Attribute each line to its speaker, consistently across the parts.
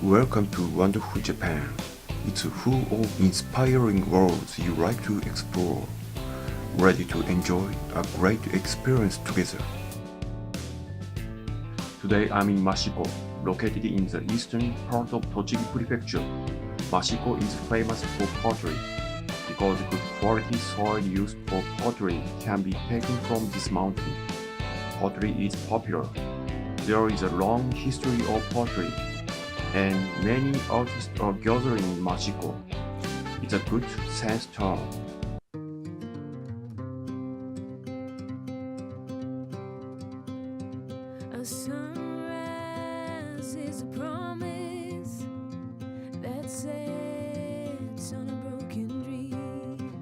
Speaker 1: Welcome to wonderful Japan. It's full of inspiring worlds you like to explore. Ready to enjoy a great experience together. Today I'm in Mashiko, located in the eastern part of Tochigi Prefecture. Mashiko is famous for pottery, because good quality soil used for pottery can be taken from this mountain. Pottery is popular. There is a long history of pottery, and many artists are gathering in Mashiko. It's a good sense turn.
Speaker 2: A sunrise is a promise that sets on a broken dream.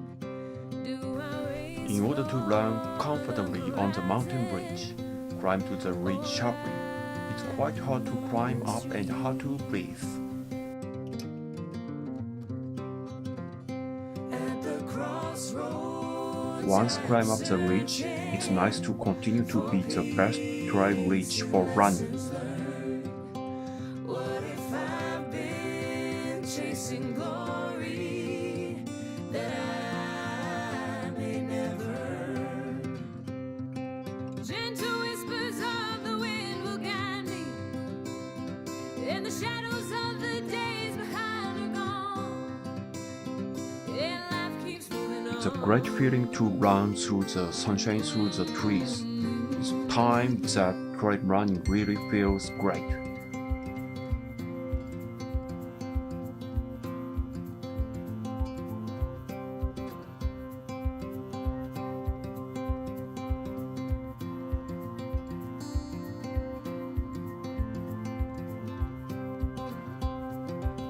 Speaker 1: In order to run comfortably on the mountain bridge, climb to the ridge sharply. It's quite hard to climb up and hard to breathe. Once climb up the ridge, it's nice to continue to be the best trail ridge for running. It's a great feeling to run through the sunshine through the trees. It's time that trail running really feels great.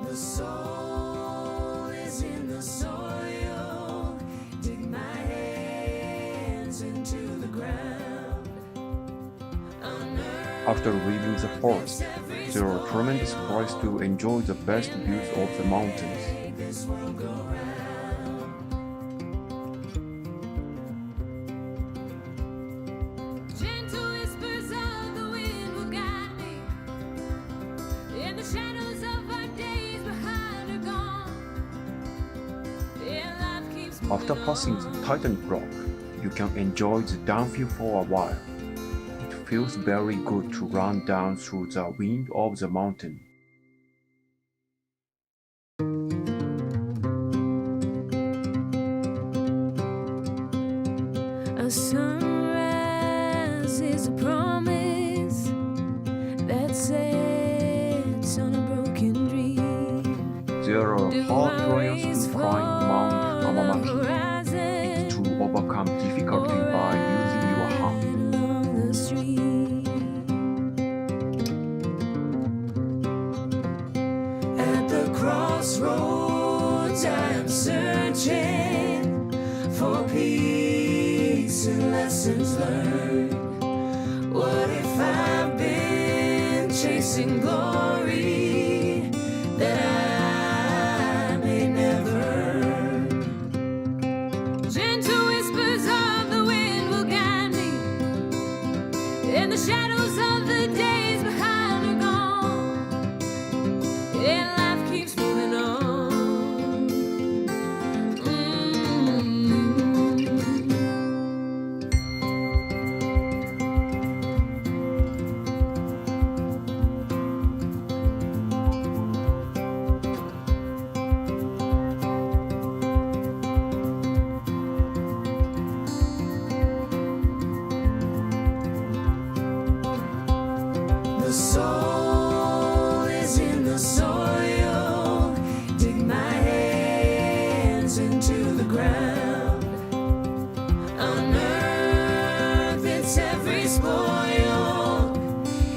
Speaker 2: The soul is in the soil. Dig my hands into the ground.
Speaker 1: After leaving the forest, there are tremendous places to enjoy the best views of the mountains.
Speaker 2: This world go round. Gentle whispers of the wind will guide me. In the shadows of our days behind are gone. Yeah, life keeps moving
Speaker 1: After passing the Titanic Rock, you can enjoy the downhill for a while. It feels very good to run down through the wind of the mountain.
Speaker 2: A sunrise is a promise that sets on a broken dream.
Speaker 1: There are hard trails to climb Mount Amamaki. It's to overcome difficulty by using your hand.
Speaker 2: Along the stream. At the crossroads I'm searching for peace and lessons learned. What if I've been chasing glory that I may never earn? Gentle whispers of the wind will guide me. In the shadows of the days behind are gone. Yeah, life keeps moving on. The soul is in the soil. Dig my hands into the ground. Unearth its every spoil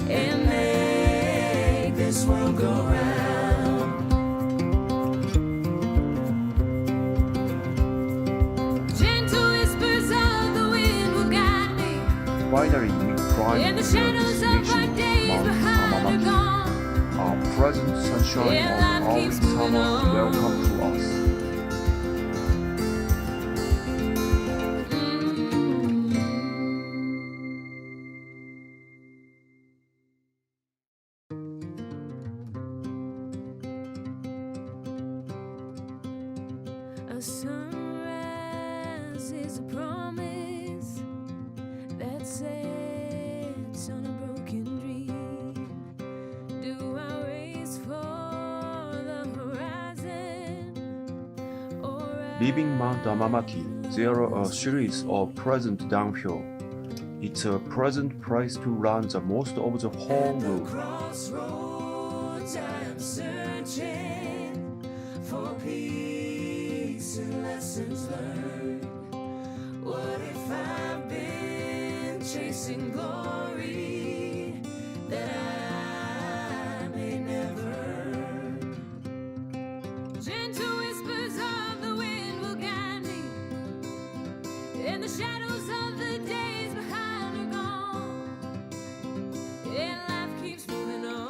Speaker 2: and make this world go round. Gentle whispers of the wind will guide me.
Speaker 1: Finally, we climb
Speaker 2: In
Speaker 1: to
Speaker 2: the
Speaker 1: the
Speaker 2: shadows of our
Speaker 1: destination
Speaker 2: days
Speaker 1: Mount
Speaker 2: behind are
Speaker 1: Amamaki.
Speaker 2: gone.
Speaker 1: Our present sunshine
Speaker 2: Yeah,
Speaker 1: of
Speaker 2: life
Speaker 1: early
Speaker 2: keeps moving
Speaker 1: summer
Speaker 2: on.
Speaker 1: welcome to us.
Speaker 2: the sunrise is a promise that sets on a broken dream. Do I race for the horizon or
Speaker 1: Leaving Mount Amamaki, there are a series of pleasant downhill. It's a pleasant place to run the most of the whole route.
Speaker 2: crossroads I'm searching for peace and lessons learned. What if I've been chasing glory that I may never earn? Gentle whispers of the wind will guide me, and the shadows of the days behind are gone, and life keeps moving on.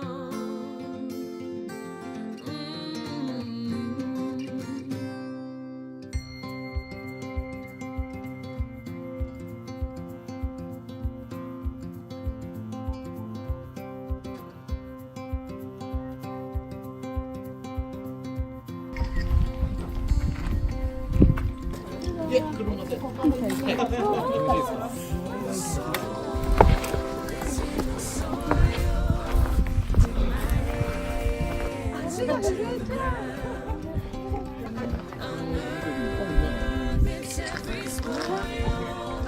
Speaker 2: It's every spoil.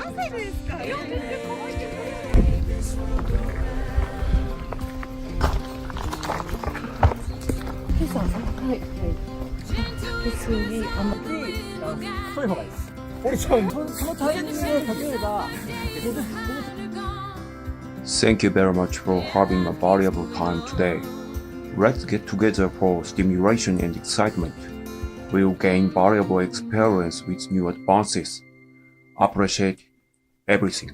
Speaker 1: Thank you very much for having a valuable time today. Let's get together for stimulation and excitement. We'll gain valuable experience with new advances. Appreciate everything.